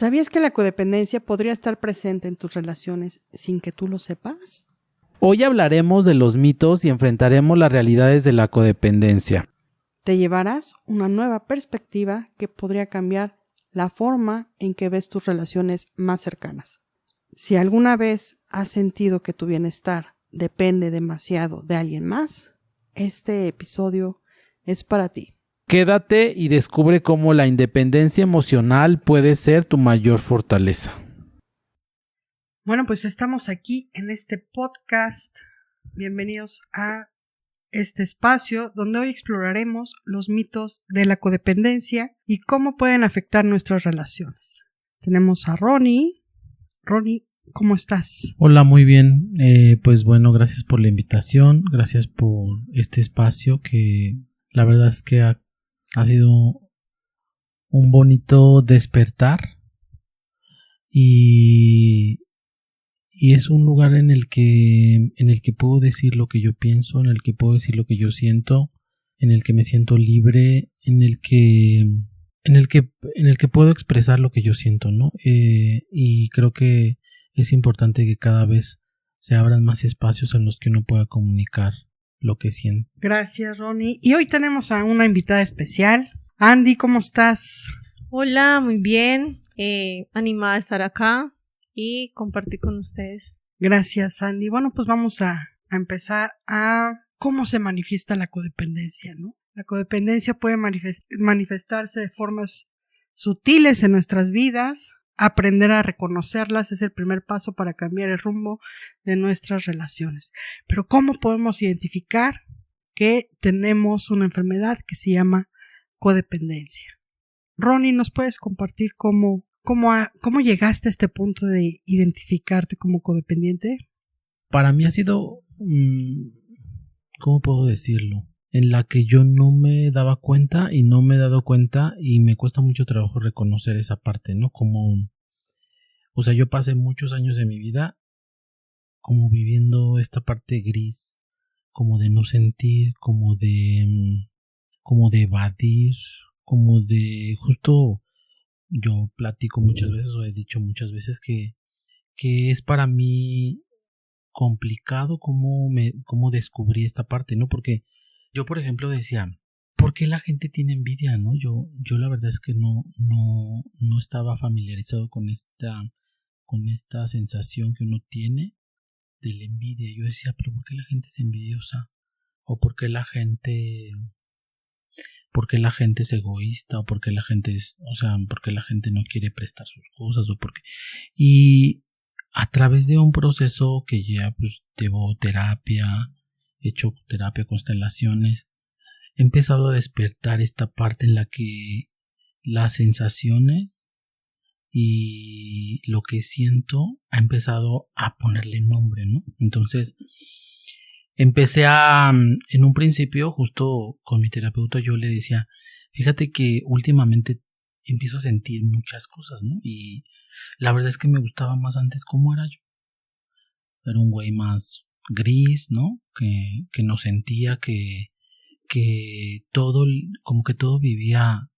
¿Sabías que la codependencia podría estar presente en tus relaciones sin que tú lo sepas? Hoy hablaremos de los mitos y enfrentaremos las realidades de la codependencia. Te llevarás una nueva perspectiva que podría cambiar la forma en que ves tus relaciones más cercanas. Si alguna vez has sentido que tu bienestar depende demasiado de alguien más, este episodio es para ti. Quédate y descubre cómo la independencia emocional puede ser tu mayor fortaleza. Bueno, pues estamos aquí en este podcast. Bienvenidos a este espacio donde hoy exploraremos los mitos de la codependencia y cómo pueden afectar nuestras relaciones. Tenemos a Ronnie. Ronnie, ¿cómo estás? Hola, muy bien. Pues bueno, gracias por la invitación, gracias por este espacio que la verdad es que ha sido un bonito despertar y es un lugar en el que puedo decir lo que yo pienso, en el que puedo decir lo que yo siento, en el que me siento libre, en el que puedo expresar lo que yo siento, ¿no? Y creo que es importante que cada vez se abran más espacios en los que uno pueda comunicar lo que siente. Gracias, Ronnie. Y hoy tenemos a una invitada especial. Andy, ¿cómo estás? Hola, muy bien. Animada de estar acá y compartir con ustedes. Gracias, Andy. Bueno, pues vamos a empezar a cómo se manifiesta la codependencia, ¿no? La codependencia puede manifestarse de formas sutiles en nuestras vidas. Aprender a reconocerlas es el primer paso para cambiar el rumbo de nuestras relaciones. Pero ¿cómo podemos identificar que tenemos una enfermedad que se llama codependencia? Ronnie, ¿nos puedes compartir cómo llegaste a este punto de identificarte como codependiente? Para mí ha sido, ¿cómo puedo decirlo? En la que yo no me daba cuenta y no me he dado cuenta y me cuesta mucho trabajo reconocer esa parte, ¿no? O sea, yo pasé muchos años de mi vida como viviendo esta parte gris, como de no sentir, como de evadir, como de justo yo platico muchas veces o he dicho muchas veces que es para mí complicado cómo descubrí esta parte, ¿no? Porque yo, por ejemplo, decía, ¿por qué la gente tiene envidia, no? Yo la verdad es que no estaba familiarizado con esta sensación que uno tiene de la envidia. Yo decía, ¿pero por qué la gente es envidiosa? ¿O por qué la gente es egoísta? ¿O por qué la gente por qué la gente no quiere prestar sus cosas? ¿O por qué? Y a través de un proceso que ya pues llevo terapia, he hecho terapia, constelaciones, he empezado a despertar esta parte en la que las sensaciones y lo que siento ha empezado a ponerle nombre, ¿no? Entonces empecé en un principio, justo con mi terapeuta, yo le decía, fíjate que últimamente empiezo a sentir muchas cosas, ¿no? Y la verdad es que me gustaba más antes cómo era yo. Era un güey más gris, ¿no? Que no sentía, que todo, como que todo vivía,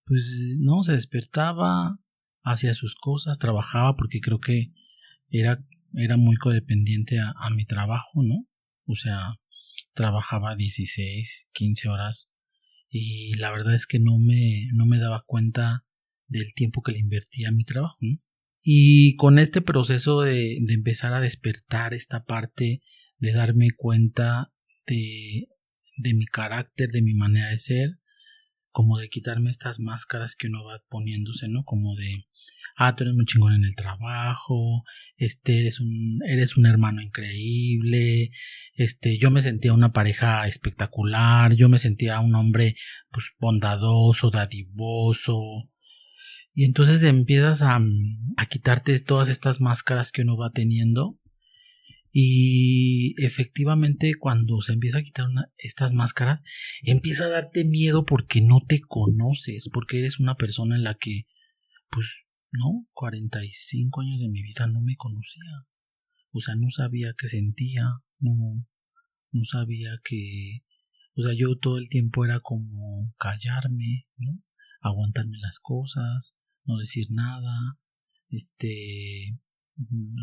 pues, ¿no? Se despertaba, hacía sus cosas, trabajaba, porque creo que era muy codependiente a mi trabajo, ¿no? O sea, trabajaba 16, 15 horas y la verdad es que no me daba cuenta del tiempo que le invertía a mi trabajo, ¿no? Y con este proceso de empezar a despertar esta parte, de darme cuenta de mi carácter, de mi manera de ser, como de quitarme estas máscaras que uno va poniéndose, ¿no? Como de, tú eres muy chingón en el trabajo, eres un hermano increíble, yo me sentía una pareja espectacular, yo me sentía un hombre, pues, bondadoso, dadivoso. Y entonces empiezas a quitarte todas estas máscaras que uno va teniendo. Y efectivamente cuando se empieza a quitar estas máscaras, empieza a darte miedo porque no te conoces, porque eres una persona en la que, pues, no, 45 años de mi vida no me conocía. O sea, no sabía qué sentía, no sabía que, o sea, yo todo el tiempo era como callarme, ¿no? Aguantarme las cosas, no decir nada,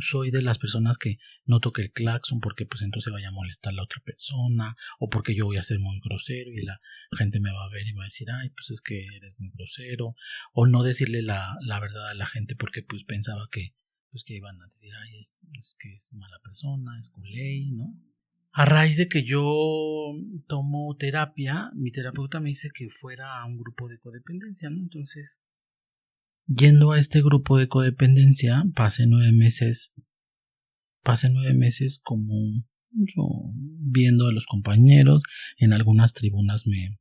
soy de las personas que no toque el claxon porque pues entonces vaya a molestar a la otra persona, o porque yo voy a ser muy grosero y la gente me va a ver y va a decir, ay, pues es que eres muy grosero, o no decirle la verdad a la gente porque pues pensaba que pues que iban a decir, ay, es que es mala persona, es culé, ¿no? A raíz de que yo tomo terapia, mi terapeuta me dice que fuera a un grupo de codependencia, ¿no? Entonces, yendo a este grupo de codependencia, pasé 9 meses como yo viendo a los compañeros, en algunas tribunas me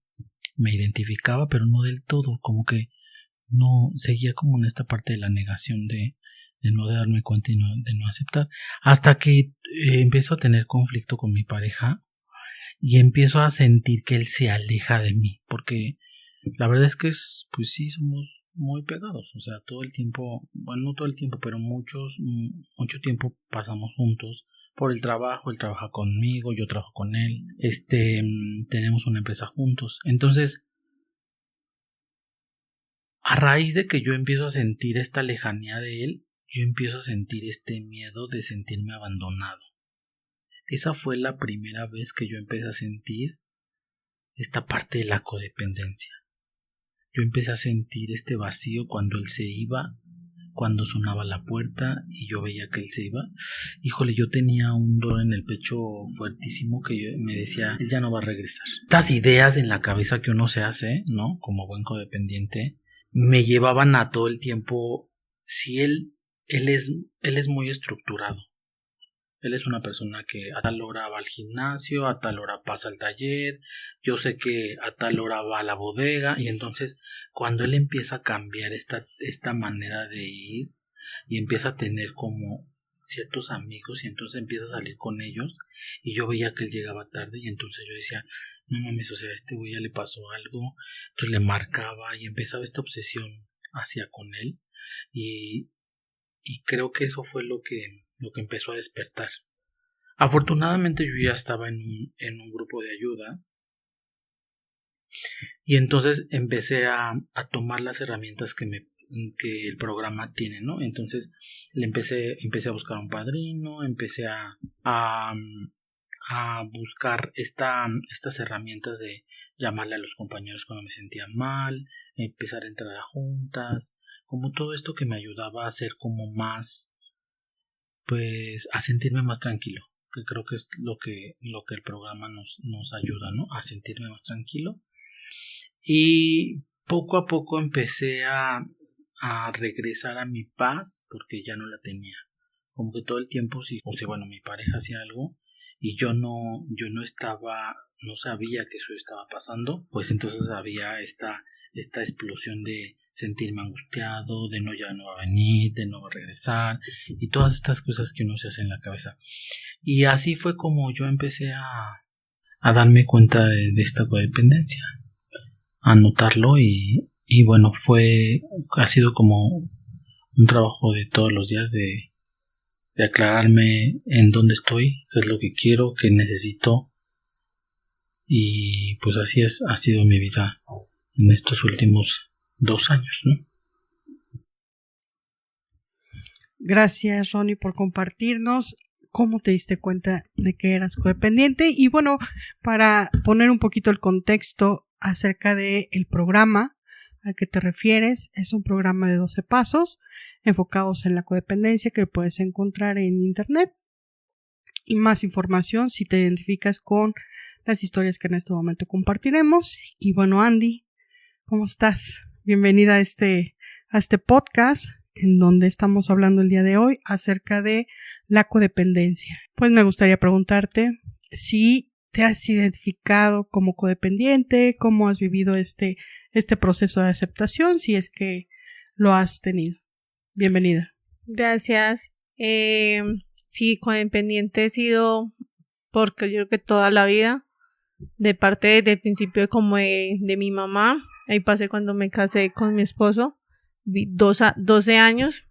identificaba, pero no del todo, como que no seguía como en esta parte de la negación de no darme cuenta y de no aceptar, hasta que empiezo a tener conflicto con mi pareja y empiezo a sentir que él se aleja de mí, porque la verdad es que pues sí, somos muy pegados, o sea, todo el tiempo, bueno, no todo el tiempo, pero mucho tiempo pasamos juntos por el trabajo, él trabaja conmigo, yo trabajo con él, tenemos una empresa juntos, entonces, a raíz de que yo empiezo a sentir esta lejanía de él, yo empiezo a sentir este miedo de sentirme abandonado. Esa fue la primera vez que yo empecé a sentir esta parte de la codependencia. Yo empecé a sentir este vacío cuando él se iba, cuando sonaba la puerta y yo veía que él se iba. Híjole, yo tenía un dolor en el pecho fuertísimo que me decía, él ya no va a regresar. Estas ideas en la cabeza que uno se hace, ¿no? Como buen codependiente, me llevaban a todo el tiempo, si él es muy estructurado. Él es una persona que a tal hora va al gimnasio, a tal hora pasa al taller, yo sé que a tal hora va a la bodega, y entonces cuando él empieza a cambiar esta manera de ir y empieza a tener como ciertos amigos y entonces empieza a salir con ellos y yo veía que él llegaba tarde y entonces yo decía, no mames, o sea, a este güey ya le pasó algo, entonces le marcaba y empezaba esta obsesión hacia con él y creo que eso fue lo que empezó a despertar. Afortunadamente yo ya estaba en un grupo de ayuda y entonces empecé a tomar las herramientas que el programa tiene, ¿no? Entonces empecé a buscar un padrino, empecé a buscar estas herramientas de llamarle a los compañeros cuando me sentía mal, empezar a entrar a juntas, como todo esto que me ayudaba a ser como más, pues a sentirme más tranquilo, que creo que es lo que el programa nos ayuda, ¿no? A sentirme más tranquilo. Y poco a poco empecé a regresar a mi paz porque ya no la tenía. Como que todo el tiempo, sí, o sea, bueno, mi pareja hacía algo y yo no sabía que eso estaba pasando, pues entonces había esta explosión de sentirme angustiado, de ya no va a venir, de no va a regresar y todas estas cosas que uno se hace en la cabeza. Y así fue como yo empecé a darme cuenta de esta codependencia, a notarlo y bueno, ha sido como un trabajo de todos los días de aclararme en dónde estoy, qué es lo que quiero, qué necesito y pues así ha sido mi vida en estos últimos 2 años, ¿no? Gracias, Ronnie, por compartirnos cómo te diste cuenta de que eras codependiente y bueno, para poner un poquito el contexto acerca del programa al que te refieres, es un programa de 12 pasos enfocados en la codependencia que puedes encontrar en internet y más información si te identificas con las historias que en este momento compartiremos. Y bueno, Andy, ¿cómo estás? Bienvenida a este podcast en donde estamos hablando el día de hoy acerca de la codependencia. Pues me gustaría preguntarte si te has identificado como codependiente, cómo has vivido este proceso de aceptación, si es que lo has tenido. Bienvenida. Gracias. Sí, codependiente he sido porque yo creo que toda la vida, de parte desde el principio como de mi mamá. Ahí pasé cuando me casé con mi esposo, 12 años,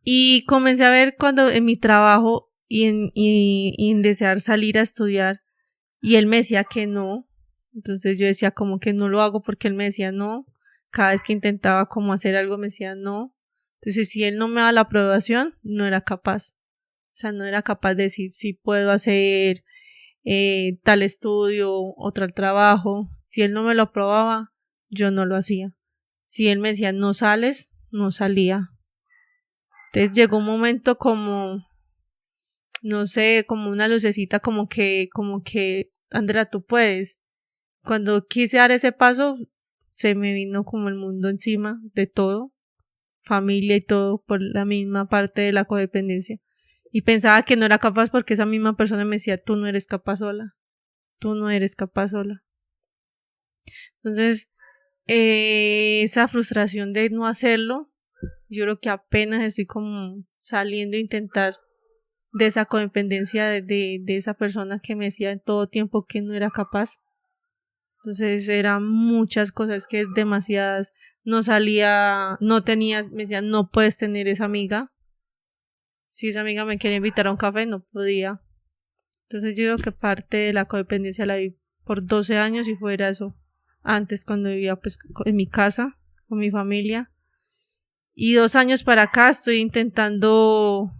y comencé a ver cuando en mi trabajo y en desear salir a estudiar, y él me decía que no, entonces yo decía como que no lo hago porque él me decía no, cada vez que intentaba como hacer algo me decía no, Entonces, si él no me daba la aprobación, no era capaz. O sea, no era capaz de decir si puedo hacer tal estudio o tal trabajo. Si él no me lo aprobaba, yo no lo hacía. Si él me decía no sales, no salía. Entonces llegó un momento como, no sé, como una lucecita como que, Andrea, tú puedes. Cuando quise dar ese paso, se me vino como el mundo encima de todo, familia y todo, por la misma parte de la codependencia. Y pensaba que no era capaz porque esa misma persona me decía, tú no eres capaz sola. Tú no eres capaz sola. Entonces, esa frustración de no hacerlo, yo creo que apenas estoy como saliendo a intentar de esa codependencia de esa persona que me decía en todo tiempo que no era capaz. Entonces eran muchas cosas que demasiadas, no salía, no tenía, me decían no puedes tener esa amiga. Si esa amiga me quería invitar a un café, no podía. Entonces yo creo que parte de la codependencia la vi por 12 años y fuera eso. Antes cuando vivía pues en mi casa, con mi familia. Y 2 años para acá estoy intentando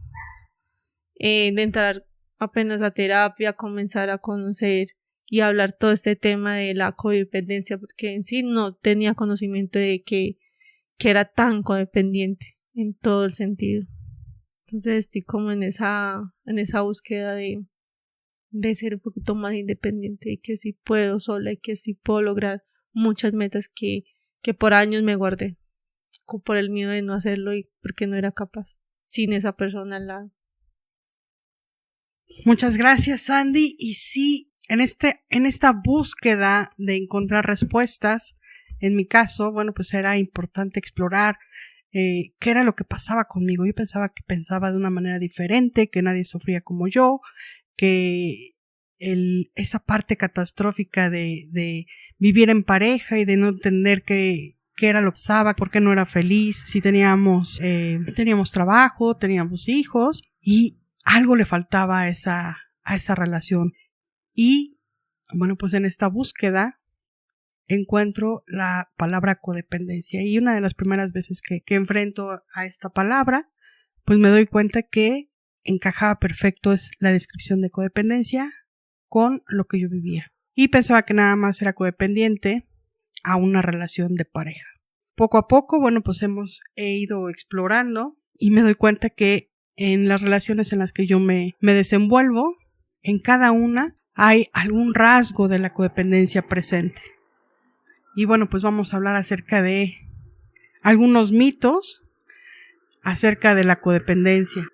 de entrar apenas a terapia, comenzar a conocer y hablar todo este tema de la codependencia, porque en sí no tenía conocimiento de que era tan codependiente en todo el sentido. Entonces estoy como en esa búsqueda de ser un poquito más independiente y que sí puedo sola y que sí puedo lograr muchas metas que por años me guardé por el miedo de no hacerlo y porque no era capaz sin esa persona al lado. Muchas gracias, Sandy. Y sí, en esta búsqueda de encontrar respuestas, en mi caso, bueno, pues era importante explorar qué era lo que pasaba conmigo. Yo pensaba de una manera diferente, que nadie sufría como yo, que esa parte catastrófica de vivir en pareja y de no entender qué era lo que pasaba, por qué no era feliz, si teníamos trabajo, teníamos hijos y algo le faltaba a esa relación. Y bueno, pues en esta búsqueda encuentro la palabra codependencia y una de las primeras veces que enfrento a esta palabra, pues me doy cuenta que encajaba perfecto la descripción de codependencia con lo que yo vivía. Y pensaba que nada más era codependiente a una relación de pareja. Poco a poco, bueno, pues he ido explorando y me doy cuenta que en las relaciones en las que yo me desenvuelvo, en cada una hay algún rasgo de la codependencia presente. Y bueno, pues vamos a hablar acerca de algunos mitos acerca de la codependencia.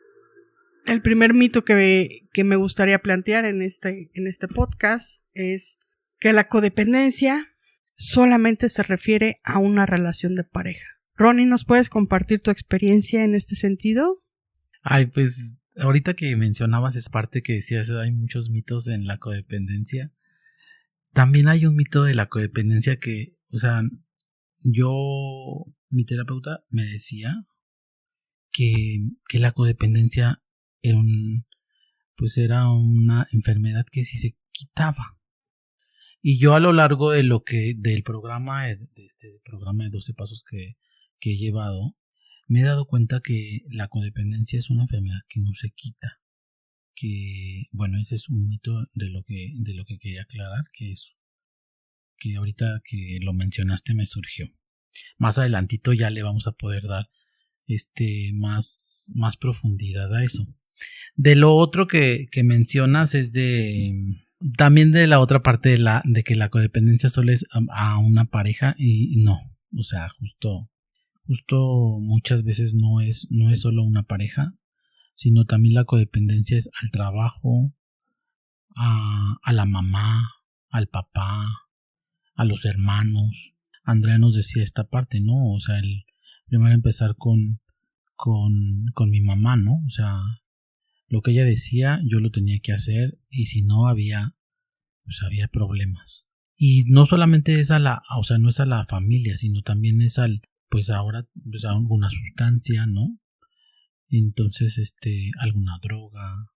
El primer mito que me gustaría plantear en este podcast es que la codependencia solamente se refiere a una relación de pareja. Ronnie, ¿nos puedes compartir tu experiencia en este sentido? Ay, pues ahorita que mencionabas esa parte que decías, hay muchos mitos en la codependencia. También hay un mito de la codependencia que, o sea, mi terapeuta me decía que la codependencia era una enfermedad que sí se quitaba. Y yo a lo largo del programa, de este programa de 12 pasos que he llevado, me he dado cuenta que la codependencia es una enfermedad que no se quita. Que, bueno, ese es un mito de lo que quería aclarar, que ahorita que lo mencionaste me surgió. Más adelantito ya le vamos a poder dar más profundidad a eso. De lo otro que mencionas es también de la otra parte de que la codependencia solo es a una pareja y no, o sea, justo muchas veces no es solo una pareja, sino también la codependencia es al trabajo, a la mamá, al papá, a los hermanos. Andrea nos decía esta parte, ¿no? O sea, primero empezar con mi mamá, ¿no? O sea, lo que ella decía yo lo tenía que hacer y si no había problemas. Y no solamente es no es a la familia, sino también es ahora a alguna sustancia, ¿no? Entonces, alguna droga.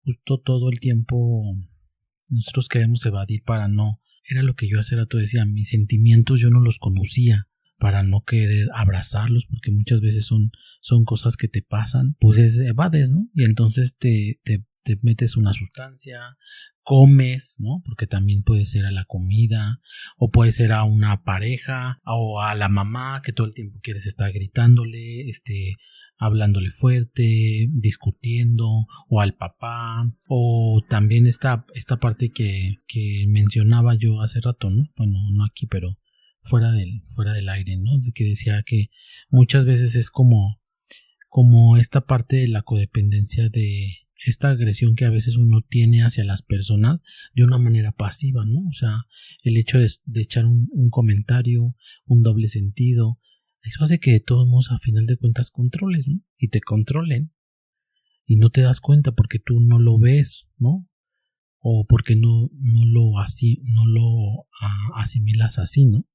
Justo todo el tiempo nosotros queremos evadir para no. Era lo que yo hace rato decía, mis sentimientos yo no los conocía para no querer abrazarlos porque muchas veces son son cosas que te pasan, pues evades, ¿no? Y entonces te metes una sustancia, comes, ¿no? Porque también puede ser a la comida, o puede ser a una pareja, o a la mamá que todo el tiempo quieres estar gritándole, hablándole fuerte, discutiendo, o al papá, o también esta parte que mencionaba yo hace rato, ¿no? Bueno, no aquí, pero fuera del aire, ¿no? De que decía que muchas veces es como esta parte de la codependencia, de esta agresión que a veces uno tiene hacia las personas de una manera pasiva, ¿no? O sea, el hecho de echar un comentario, un doble sentido, eso hace que de todos modos a final de cuentas controles, ¿no? Y te controlen y no te das cuenta porque tú no lo ves, ¿no? O porque no lo asimilas así, ¿no?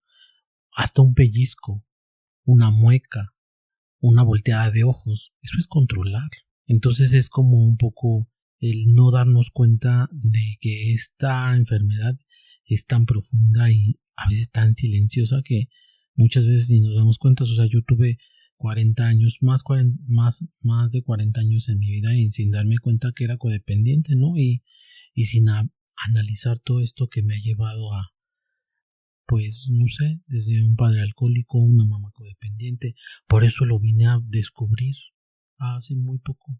Hasta un pellizco, una mueca, una volteada de ojos, eso es controlar. Entonces es como un poco el no darnos cuenta de que esta enfermedad es tan profunda y a veces tan silenciosa que muchas veces ni nos damos cuenta. O sea, yo tuve 40 años, más de 40 años en mi vida y sin darme cuenta que era codependiente, ¿no? Y sin analizar todo esto que me ha llevado a, pues no sé, desde un padre alcohólico, una mamá codependiente. Por eso lo vine a descubrir hace muy poco.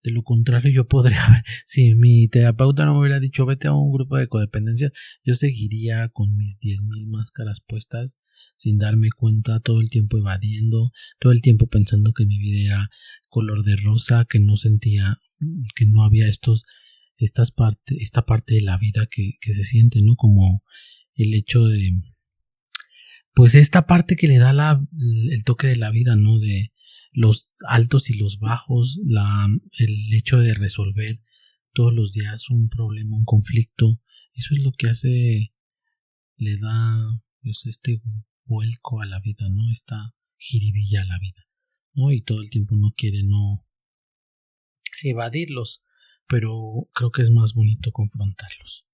De lo contrario, yo podría haber, si mi terapeuta no me hubiera dicho vete a un grupo de codependencia, yo seguiría con mis 10,000 máscaras puestas, sin darme cuenta, todo el tiempo evadiendo, todo el tiempo pensando que mi vida era color de rosa, que no sentía, que no había esta parte de la vida que se siente, ¿no? Como el hecho de, pues esta parte que le da el toque de la vida, ¿no? De los altos y los bajos, el hecho de resolver todos los días un problema, un conflicto, eso es lo que le da pues este vuelco a la vida, ¿no? Esta jiribilla a la vida, ¿no? Y todo el tiempo uno quiere no evadirlos, pero creo que es más bonito confrontarlos.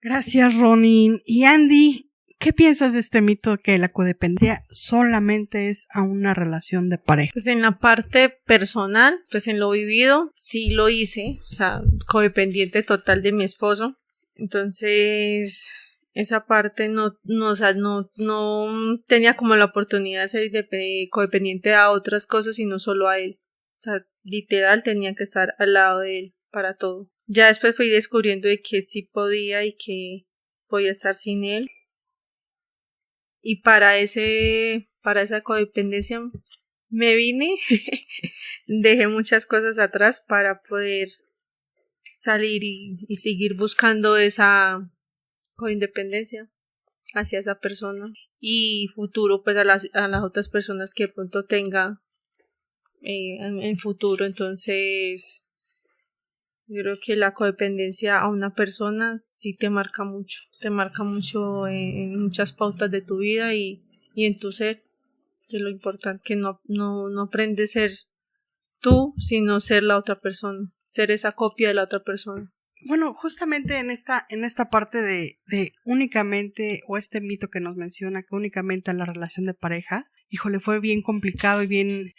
Gracias, Ronin. Y Andy, ¿qué piensas de este mito que la codependencia solamente es a una relación de pareja? Pues en la parte personal, pues en lo vivido, sí lo hice, o sea, codependiente total de mi esposo. Entonces, esa parte no tenía como la oportunidad de ser codependiente a otras cosas y no solo a él. O sea, literal tenía que estar al lado de él para todo. Ya después fui descubriendo de que sí podía y que podía estar sin él. Y para esa codependencia me vine, dejé muchas cosas atrás para poder salir y seguir buscando esa coindependencia hacia esa persona y futuro pues a las otras personas que de pronto tenga en futuro. Entonces yo creo que la codependencia a una persona sí te marca mucho en muchas pautas de tu vida y en tu ser, que es lo importante, que no aprendes ser tú, sino ser la otra persona, ser esa copia de la otra persona. Bueno, justamente en esta parte de únicamente, o este mito que nos menciona, que únicamente a la relación de pareja, híjole, fue bien complicado y bien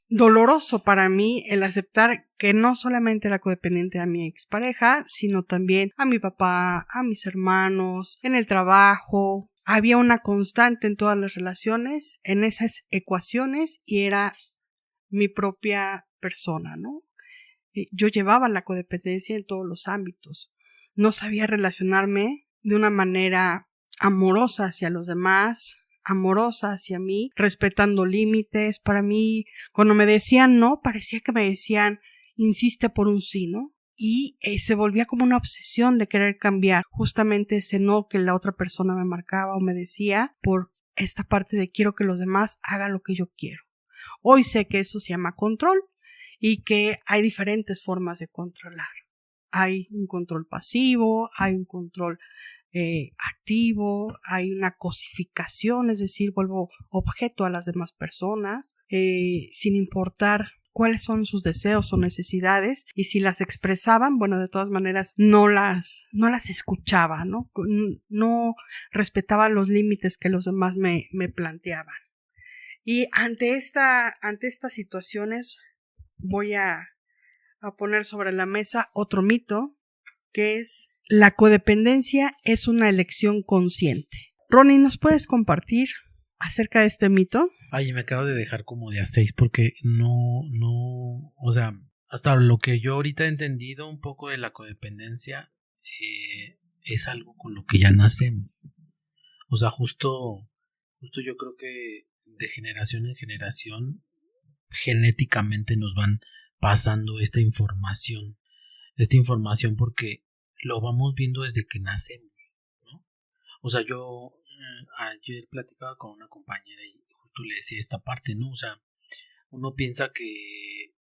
doloroso para mí el aceptar que no solamente era codependiente a mi expareja, sino también a mi papá, a mis hermanos, en el trabajo. Había una constante en todas las relaciones, en esas ecuaciones, y era mi propia persona, ¿no? Yo llevaba la codependencia en todos los ámbitos. No sabía relacionarme de una manera amorosa hacia los demás, amorosa hacia mí, respetando límites. Para mí, cuando me decían no, parecía que me decían insiste por un sí, ¿no? Y se volvía como una obsesión de querer cambiar justamente ese no que la otra persona me marcaba o me decía por esta parte de quiero que los demás hagan lo que yo quiero. Hoy sé que eso se llama control y que hay diferentes formas de controlar. Hay un control pasivo, hay un control activo, hay una cosificación, es decir, vuelvo objeto a las demás personas, sin importar cuáles son sus deseos o necesidades, y si las expresaban, bueno, de todas maneras no las escuchaba, no respetaba los límites que los demás me planteaban. Y ante estas situaciones voy a poner sobre la mesa otro mito, que es: la codependencia es una elección consciente. Ronnie, ¿nos puedes compartir acerca de este mito? Ay, me acabo de dejar como de a 6 porque o sea, hasta lo que yo ahorita he entendido un poco de la codependencia, es algo con lo que ya nacemos. O sea, justo yo creo que de generación en generación genéticamente nos van pasando esta información porque lo vamos viendo desde que nacemos, ¿no? O sea, yo ayer platicaba con una compañera y justo le decía esta parte, ¿no? O sea, uno piensa que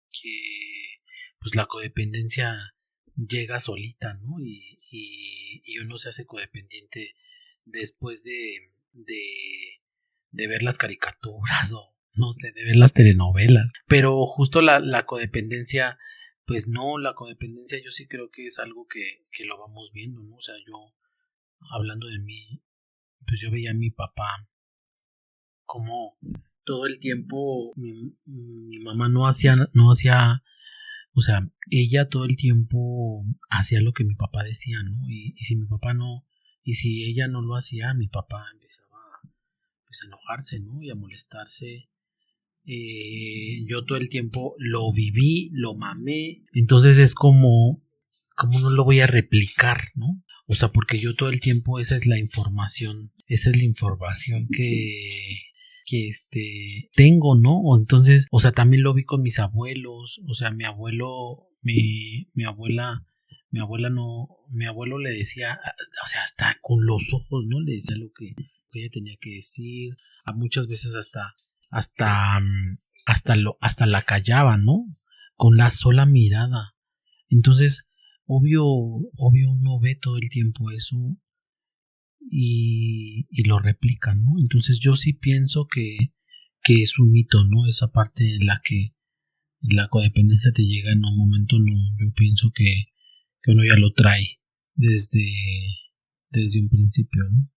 pues la codependencia llega solita, ¿no? Y uno se hace codependiente después de ver las caricaturas o no sé, de ver las telenovelas. Pero justo la codependencia, pues no, la codependencia yo sí creo que es algo que lo vamos viendo, ¿no? O sea, yo, hablando de mí, pues yo veía a mi papá como todo el tiempo mi mamá no hacía, o sea, ella todo el tiempo hacía lo que mi papá decía, ¿no? Y si mi papá no, y si ella no lo hacía, mi papá empezaba pues, a enojarse, ¿no? Y a molestarse. Yo todo el tiempo lo viví, lo mamé, entonces es como no lo voy a replicar, ¿no? O sea, porque yo todo el tiempo esa es la información que tengo, ¿no? O entonces, o sea, también lo vi con mis abuelos, o sea, mi abuelo, mi abuela no, mi abuelo le decía, o sea, hasta con los ojos, ¿no? Le decía lo que ella tenía que decir, a muchas veces hasta la callaba, ¿no? Con la sola mirada. Entonces, obvio uno ve todo el tiempo eso y lo replica, ¿no? Entonces yo sí pienso que es un mito, ¿no? Esa parte en la que la codependencia te llega en un momento, no, yo pienso que uno ya lo trae desde un principio, ¿no?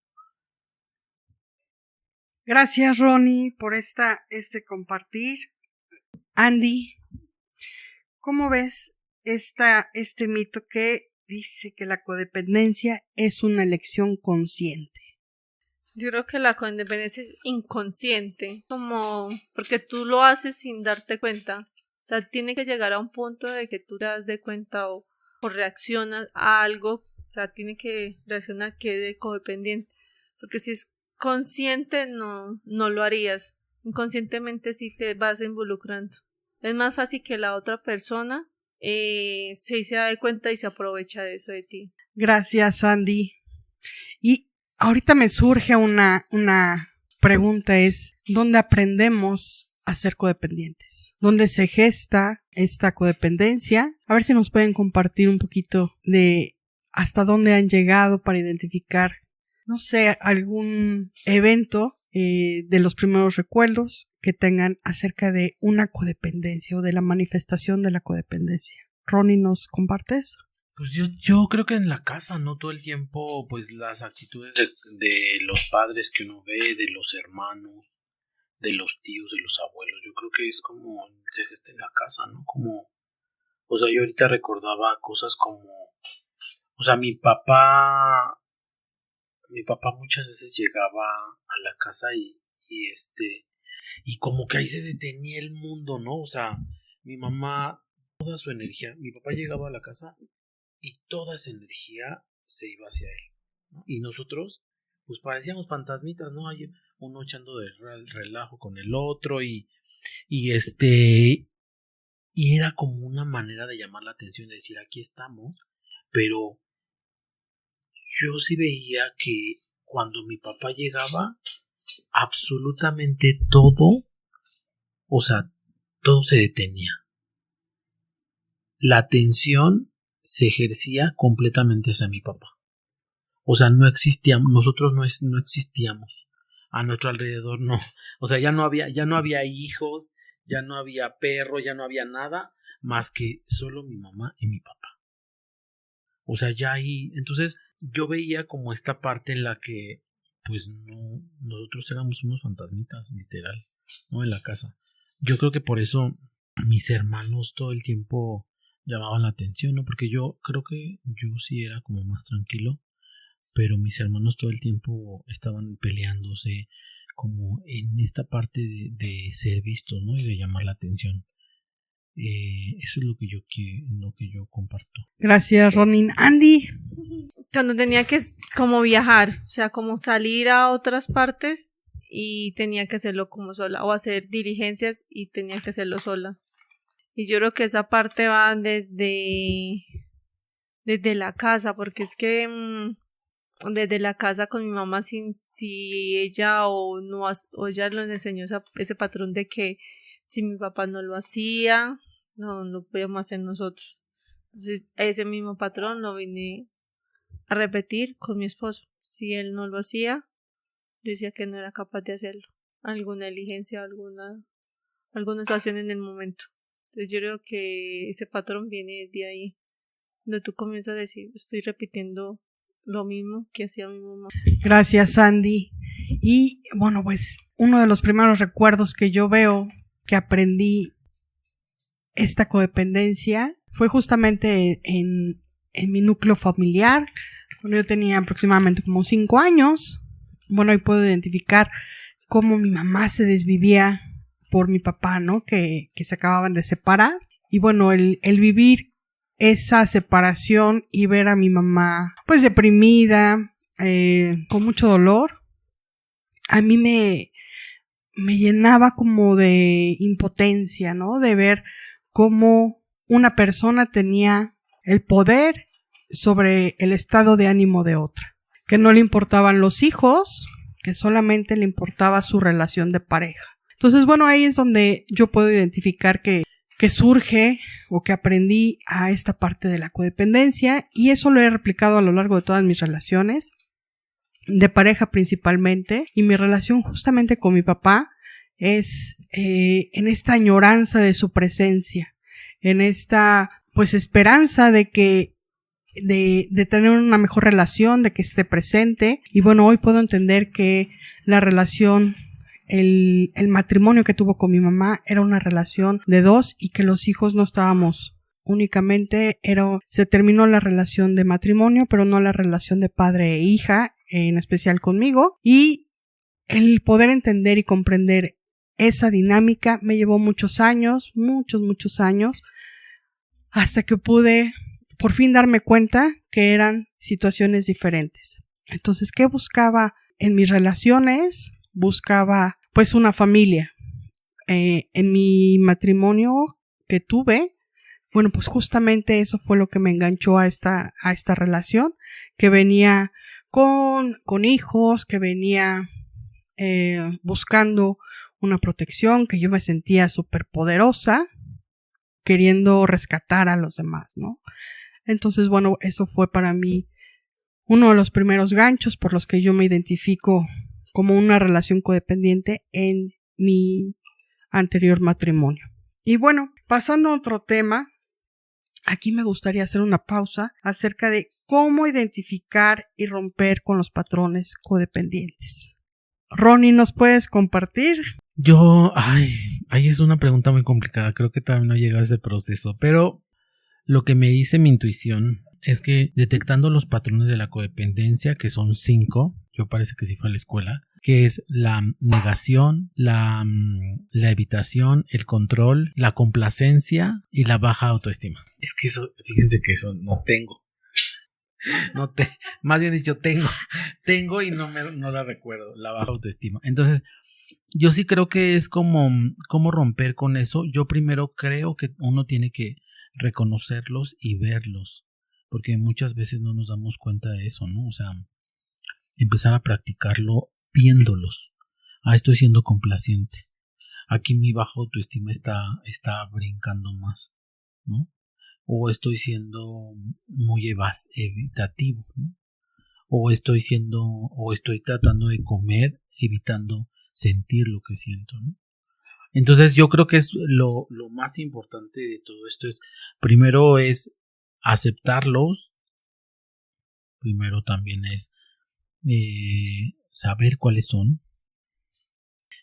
Gracias, Ronnie, por este compartir. Andy, ¿cómo ves este mito que dice que la codependencia es una elección consciente? Yo creo que la codependencia es inconsciente, como porque tú lo haces sin darte cuenta. O sea, tiene que llegar a un punto de que tú te das de cuenta o reaccionas a algo. O sea, tiene que reaccionar que de codependiente. Porque si es consciente, no lo harías. Inconscientemente sí te vas involucrando. Es más fácil que la otra persona se da cuenta y se aprovecha de eso de ti. Gracias, Andy. Y ahorita me surge una pregunta, es: ¿dónde aprendemos a ser codependientes? ¿Dónde se gesta esta codependencia? A ver si nos pueden compartir un poquito de hasta dónde han llegado para identificar, no sé, algún evento de los primeros recuerdos que tengan acerca de una codependencia o de la manifestación de la codependencia. Ronnie, ¿nos compartes? Pues yo creo que en la casa, ¿no? Todo el tiempo, pues las actitudes de los padres que uno ve, de los hermanos, de los tíos, de los abuelos, yo creo que es como se gesta en la casa, ¿no? Como, o sea, yo ahorita recordaba cosas como, o sea, mi papá muchas veces llegaba a la casa y como que ahí se detenía el mundo, ¿no? O sea, mi mamá, toda su energía, mi papá llegaba a la casa y toda esa energía se iba hacia él, ¿no? Y nosotros, pues parecíamos fantasmitas, ¿no? Hay uno echando de relajo con el otro y era como una manera de llamar la atención, de decir, aquí estamos, pero yo sí veía que cuando mi papá llegaba, absolutamente todo, o sea, todo se detenía. La atención se ejercía completamente hacia mi papá. O sea, no existíamos, nosotros no existíamos. A nuestro alrededor no. O sea, ya no había hijos, ya no había perro, ya no había nada más que solo mi mamá y mi papá. O sea, ya ahí, entonces yo veía como esta parte en la que pues no, nosotros éramos unos fantasmitas, literal. ¿no? En la casa. Yo creo que por eso mis hermanos todo el tiempo llamaban la atención, ¿no? Porque yo creo que yo sí era como más tranquilo, pero mis hermanos todo el tiempo estaban peleándose como en esta parte de ser vistos, ¿no? Y de llamar la atención. Eso es lo que yo comparto. Gracias, Ronin. Andy. Cuando tenía que como viajar, o sea, como salir a otras partes y tenía que hacerlo como sola, o hacer diligencias y tenía que hacerlo sola. Y yo creo que esa parte va desde la casa, porque es que desde la casa con mi mamá, si ella o no o ella nos enseñó ese patrón de que si mi papá no lo hacía, no lo podíamos hacer nosotros. Entonces ese mismo patrón lo vine a repetir con mi esposo. Si él no lo hacía, yo decía que no era capaz de hacerlo. Alguna diligencia, alguna situación en el momento. Entonces yo creo que ese patrón viene de ahí, donde tú comienzas a decir, estoy repitiendo lo mismo que hacía mi mamá. Gracias, Andy. Y bueno, pues uno de los primeros recuerdos que yo veo que aprendí esta codependencia fue justamente en mi núcleo familiar, cuando yo tenía aproximadamente como 5 años. Bueno, ahí puedo identificar cómo mi mamá se desvivía por mi papá, ¿no? Que se acababan de separar. Y bueno, el vivir esa separación y ver a mi mamá pues deprimida, con mucho dolor, a mí me llenaba como de impotencia, ¿no? De ver cómo una persona tenía el poder sobre el estado de ánimo de otra, que no le importaban los hijos, que solamente le importaba su relación de pareja. Entonces, bueno, ahí es donde yo puedo identificar que surge o que aprendí a esta parte de la codependencia, y eso lo he replicado a lo largo de todas mis relaciones, de pareja principalmente, y mi relación justamente con mi papá es en esta añoranza de su presencia, en esta pues esperanza de que de tener una mejor relación, de que esté presente. Y bueno, hoy puedo entender que la relación, el matrimonio que tuvo con mi mamá era una relación de dos, y que los hijos no estábamos únicamente, se terminó la relación de matrimonio, pero no la relación de padre e hija, en especial conmigo. Y el poder entender y comprender esa dinámica me llevó muchos años, muchos años, hasta que pude por fin darme cuenta que eran situaciones diferentes. Entonces, ¿qué buscaba en mis relaciones? Buscaba pues una familia. En mi matrimonio que tuve, bueno, pues justamente eso fue lo que me enganchó a esta relación, que venía con hijos, que venía buscando una protección, que yo me sentía súper poderosa, queriendo rescatar a los demás, ¿no? Entonces, bueno, eso fue para mí uno de los primeros ganchos por los que yo me identifico como una relación codependiente en mi anterior matrimonio. Y bueno, pasando a otro tema, aquí me gustaría hacer una pausa acerca de cómo identificar y romper con los patrones codependientes. Ronnie, ¿nos puedes compartir? Ahí es una pregunta muy complicada. Creo que todavía no he llegado a ese proceso, pero lo que me dice mi intuición es que detectando los patrones de la codependencia, que son 5, yo parece que sí fue a la escuela, que es la negación, la evitación, el control, la complacencia y la baja autoestima. Es que eso, fíjense que eso no tengo. Más bien dicho, tengo y no la recuerdo, la baja autoestima. Entonces, yo sí creo que es como romper con eso. Yo primero creo que uno tiene que reconocerlos y verlos, porque muchas veces no nos damos cuenta de eso, ¿no? O sea, empezar a practicarlo viéndolos. Estoy siendo complaciente. Aquí mi baja autoestima está brincando más, ¿no? O estoy siendo muy evitativo, ¿no? O estoy tratando de comer evitando sentir lo que siento, ¿no? Entonces yo creo que es lo más importante de todo esto primero es aceptarlos, primero también es saber cuáles son,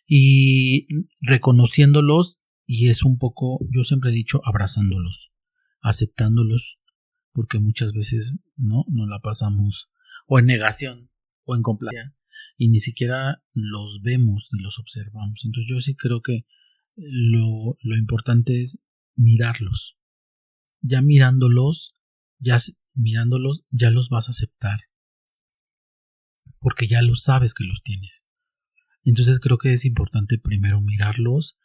y reconociéndolos, y es un poco, yo siempre he dicho, abrazándolos, aceptándolos, porque muchas veces no la pasamos o en negación o en complacencia y ni siquiera los vemos ni los observamos. Entonces yo sí creo que lo importante es mirarlos. Ya mirándolos, ya los vas a aceptar, porque ya lo sabes que los tienes. Entonces creo que es importante primero mirarlos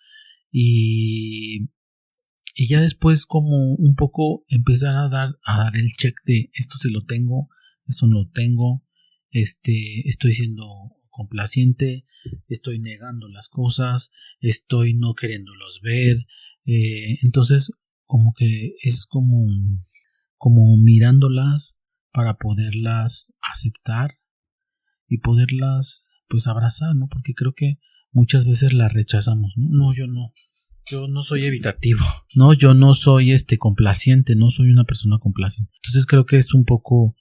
y ya después como un poco empezar a dar el check de esto se lo tengo, esto no lo tengo, estoy siendo complaciente, estoy negando las cosas, estoy no queriéndolos ver. Entonces como que es como mirándolas para poderlas aceptar y poderlas pues abrazar, ¿no? Porque creo que muchas veces las rechazamos, ¿no? No, yo no soy evitativo, no, yo no soy complaciente, no soy una persona complaciente. Entonces creo que es un poco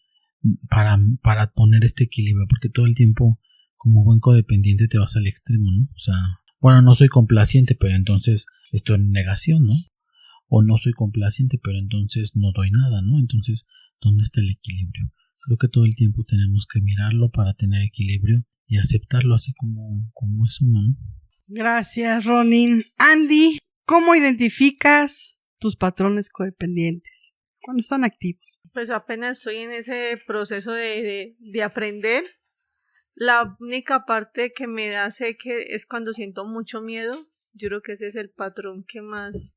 para poner este equilibrio, porque todo el tiempo como buen codependiente te vas al extremo, ¿no? O sea, bueno, no soy complaciente, pero entonces estoy en negación, ¿no? O no soy complaciente, pero entonces no doy nada, ¿no? Entonces, ¿dónde está el equilibrio? Creo que todo el tiempo tenemos que mirarlo para tener equilibrio y aceptarlo así como es uno, ¿no? Gracias, Ronin. Andy, ¿cómo identificas tus patrones codependientes cuando están activos? Pues apenas estoy en ese proceso de aprender. La única parte que me da sé que es cuando siento mucho miedo. Yo creo que ese es el patrón que más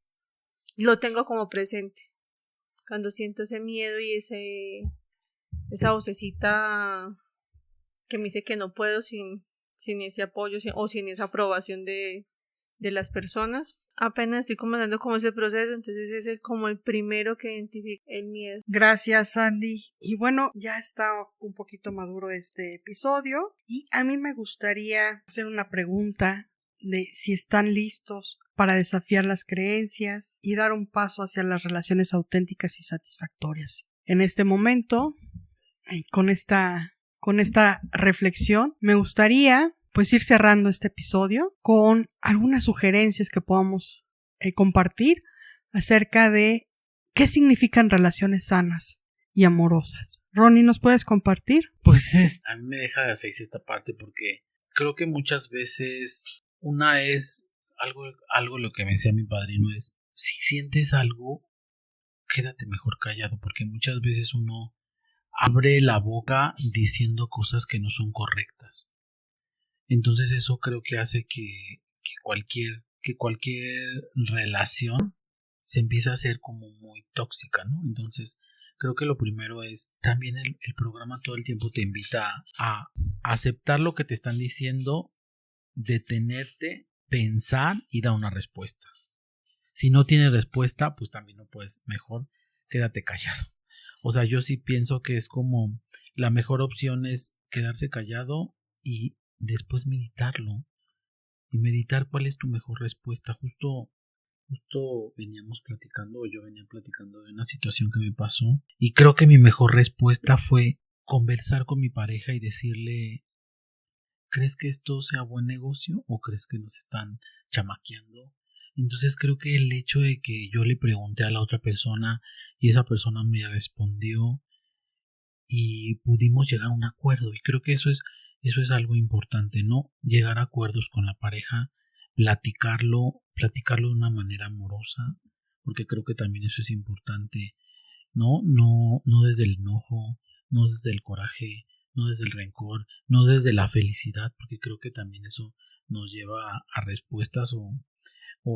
lo tengo como presente. Cuando siento ese miedo y esa vocecita que me dice que no puedo sin ese apoyo o sin esa aprobación de las personas. Apenas estoy comenzando como ese proceso, entonces ese es como el primero que identifica el miedo. Gracias, Andy. Y bueno, ya está un poquito maduro este episodio y a mí me gustaría hacer una pregunta de si están listos para desafiar las creencias y dar un paso hacia las relaciones auténticas y satisfactorias. En este momento, con esta reflexión, me gustaría pues ir cerrando este episodio con algunas sugerencias que podamos compartir acerca de qué significan relaciones sanas y amorosas. Ronnie, ¿nos puedes compartir? Pues a mí me deja de hacer esta parte porque creo que muchas veces una es algo lo que me decía mi padrino es si sientes algo quédate mejor callado porque muchas veces uno abre la boca diciendo cosas que no son correctas. Entonces eso creo que hace que cualquier relación se empieza a hacer como muy tóxica, ¿no? Entonces creo que lo primero es también el programa todo el tiempo te invita a aceptar lo que te están diciendo, detenerte, pensar y dar una respuesta. Si no tienes respuesta, pues también no puedes, mejor quédate callado. O sea, yo sí pienso que es como la mejor opción es quedarse callado y después meditarlo. Y meditar cuál es tu mejor respuesta. Justo veníamos platicando, o yo venía platicando de una situación que me pasó. Y creo que mi mejor respuesta fue conversar con mi pareja y decirle, ¿crees que esto sea buen negocio o crees que nos están chamaqueando? Entonces creo que el hecho de que yo le pregunté a la otra persona y esa persona me respondió y pudimos llegar a un acuerdo y creo que eso es algo importante, ¿no? Llegar a acuerdos con la pareja, platicarlo de una manera amorosa, porque creo que también eso es importante, ¿no? No desde el enojo, no desde el coraje, no desde el rencor, no desde la felicidad, porque creo que también eso nos lleva a respuestas o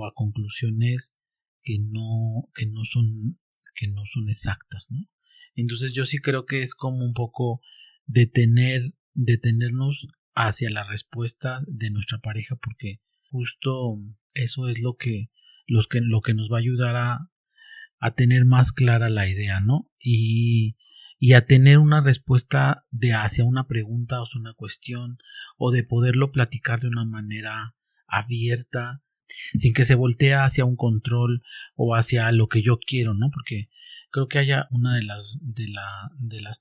a conclusiones que no son exactas, ¿no? Entonces yo sí creo que es como un poco detenernos hacia la respuesta de nuestra pareja porque justo eso es lo que nos va a ayudar a tener más clara la idea, ¿no? Y a tener una respuesta hacia una pregunta o hacia una cuestión o de poderlo platicar de una manera abierta sin que se voltee hacia un control o hacia lo que yo quiero, ¿no? Porque creo que haya una de las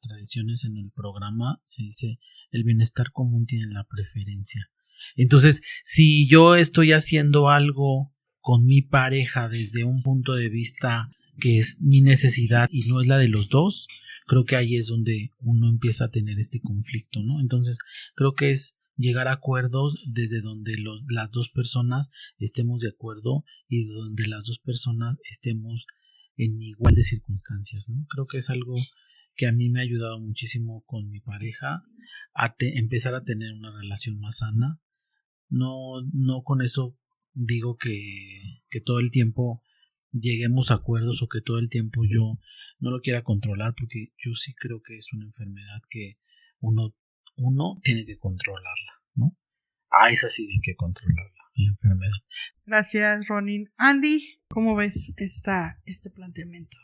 tradiciones en el programa se dice el bienestar común tiene la preferencia. Entonces, si yo estoy haciendo algo con mi pareja desde un punto de vista que es mi necesidad y no es la de los dos, creo que ahí es donde uno empieza a tener este conflicto, ¿no? Entonces, creo que es llegar a acuerdos desde donde las dos personas estemos de acuerdo y donde las dos personas estemos en igual de circunstancias, ¿no? Creo que es algo que a mí me ha ayudado muchísimo con mi pareja a empezar a tener una relación más sana. No con eso digo que todo el tiempo lleguemos a acuerdos o que todo el tiempo yo no lo quiera controlar, porque yo sí creo que es una enfermedad que uno tiene que controlarla, ¿no? Esa sí hay que controlarla, la enfermedad. Gracias, Ronin. Andy, ¿cómo ves este planteamiento?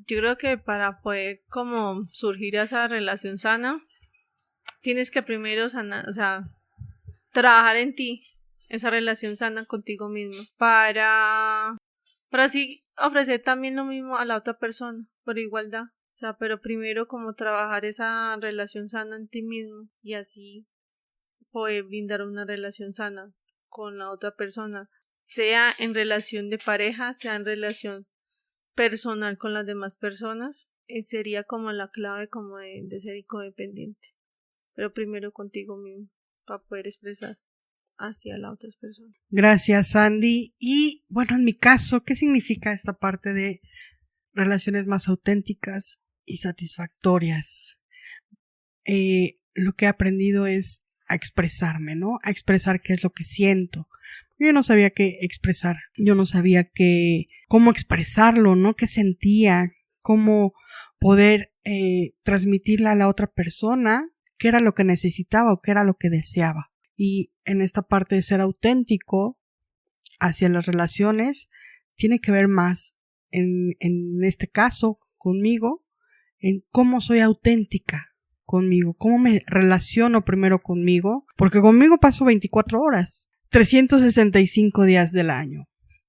Yo creo que para poder como surgir esa relación sana, tienes que primero sanar, o sea, trabajar en ti, esa relación sana contigo mismo, para así ofrecer también lo mismo a la otra persona, por igualdad. O sea, pero primero como trabajar esa relación sana en ti mismo y así poder brindar una relación sana con la otra persona, sea en relación de pareja, sea en relación personal con las demás personas, sería como la clave como de ser codependiente. Pero primero contigo mismo, para poder expresar hacia las otras personas. Gracias, Andy. Y bueno, en mi caso, ¿qué significa esta parte de relaciones más auténticas y satisfactorias? Lo que he aprendido es a expresarme, ¿no? A expresar qué es lo que siento. Yo no sabía qué expresar, yo no sabía cómo expresarlo, ¿no? Qué sentía, cómo poder transmitirle a la otra persona qué era lo que necesitaba o qué era lo que deseaba. Y en esta parte de ser auténtico hacia las relaciones, tiene que ver más en este caso conmigo, en cómo soy auténtica conmigo, cómo me relaciono primero conmigo, porque conmigo paso 24 horas, 365 días del año.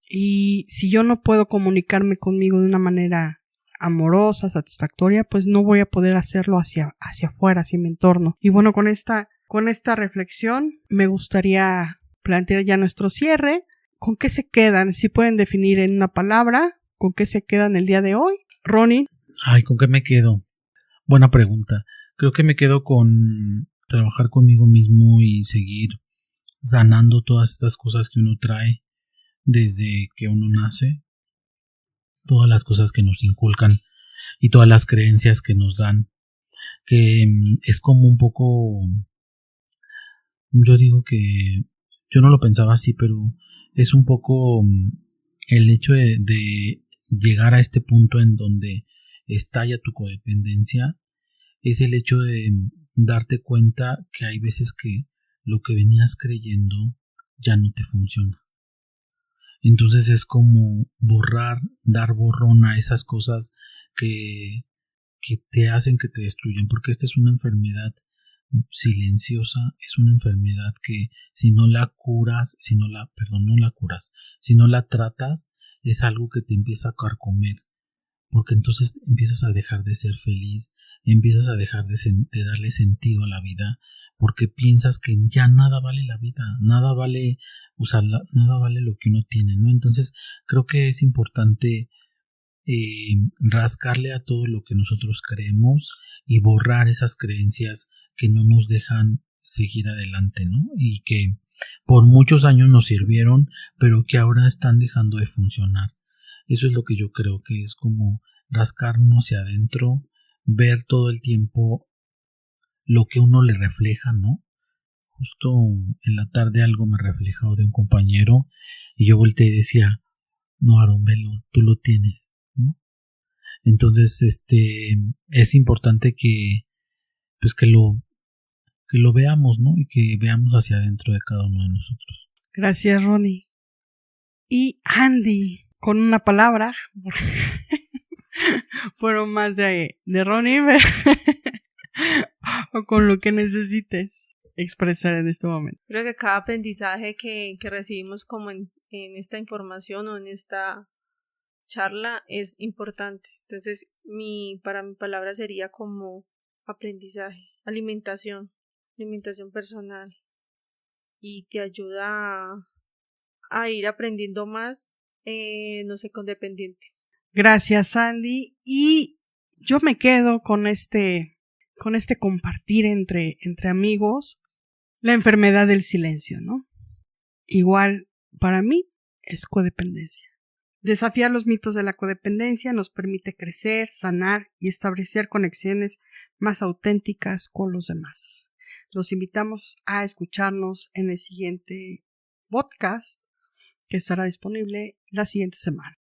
Y si yo no puedo comunicarme conmigo de una manera amorosa, satisfactoria, pues no voy a poder hacerlo hacia afuera, hacia mi entorno. Y bueno, con esta reflexión me gustaría plantear ya nuestro cierre. ¿Con qué se quedan? Si pueden definir en una palabra, ¿con qué se quedan el día de hoy? Ronnie. Ay, ¿con qué me quedo? Buena pregunta. Creo que me quedo con trabajar conmigo mismo y seguir sanando todas estas cosas que uno trae desde que uno nace, todas las cosas que nos inculcan y todas las creencias que nos dan, que es como un poco, yo digo que yo no lo pensaba así, pero es un poco el hecho de llegar a este punto en donde estalla tu codependencia, es el hecho de darte cuenta que hay veces que lo que venías creyendo ya no te funciona. Entonces es como borrar, dar borrón a esas cosas que te hacen que te destruyan, porque esta es una enfermedad silenciosa, es una enfermedad que si no la curas, no la curas, si no la tratas, es algo que te empieza a carcomer, porque entonces empiezas a dejar de ser feliz, empiezas a dejar de darle sentido a la vida, porque piensas que ya nada vale la vida, nada vale usarla, nada vale lo que uno tiene, ¿no? Entonces creo que es importante rascarle a todo lo que nosotros creemos y borrar esas creencias que no nos dejan seguir adelante, ¿no? Y que por muchos años nos sirvieron, pero que ahora están dejando de funcionar. Eso es lo que yo creo que es como rascarnos hacia adentro, ver todo el tiempo lo que uno le refleja, ¿no? Justo en la tarde algo me reflejó de un compañero y yo volteé y decía, no, Aaron, velo, tú lo tienes, ¿no? Entonces, es importante que lo veamos, ¿no? Y que veamos hacia adentro de cada uno de nosotros. Gracias, Ronnie. Y Andy, con una palabra, fueron más de Ronnie, o con lo que necesites expresar en este momento. Creo que cada aprendizaje que recibimos como en esta información o en esta charla es importante. Entonces, para mi palabra sería como aprendizaje, alimentación personal y te ayuda a ir aprendiendo más, no sé, codependiente. Gracias, Sandy. Y yo me quedo con este compartir entre amigos la enfermedad del silencio, ¿no? Igual, para mí, es codependencia. Desafiar los mitos de la codependencia nos permite crecer, sanar y establecer conexiones más auténticas con los demás. Los invitamos a escucharnos en el siguiente podcast que estará disponible la siguiente semana.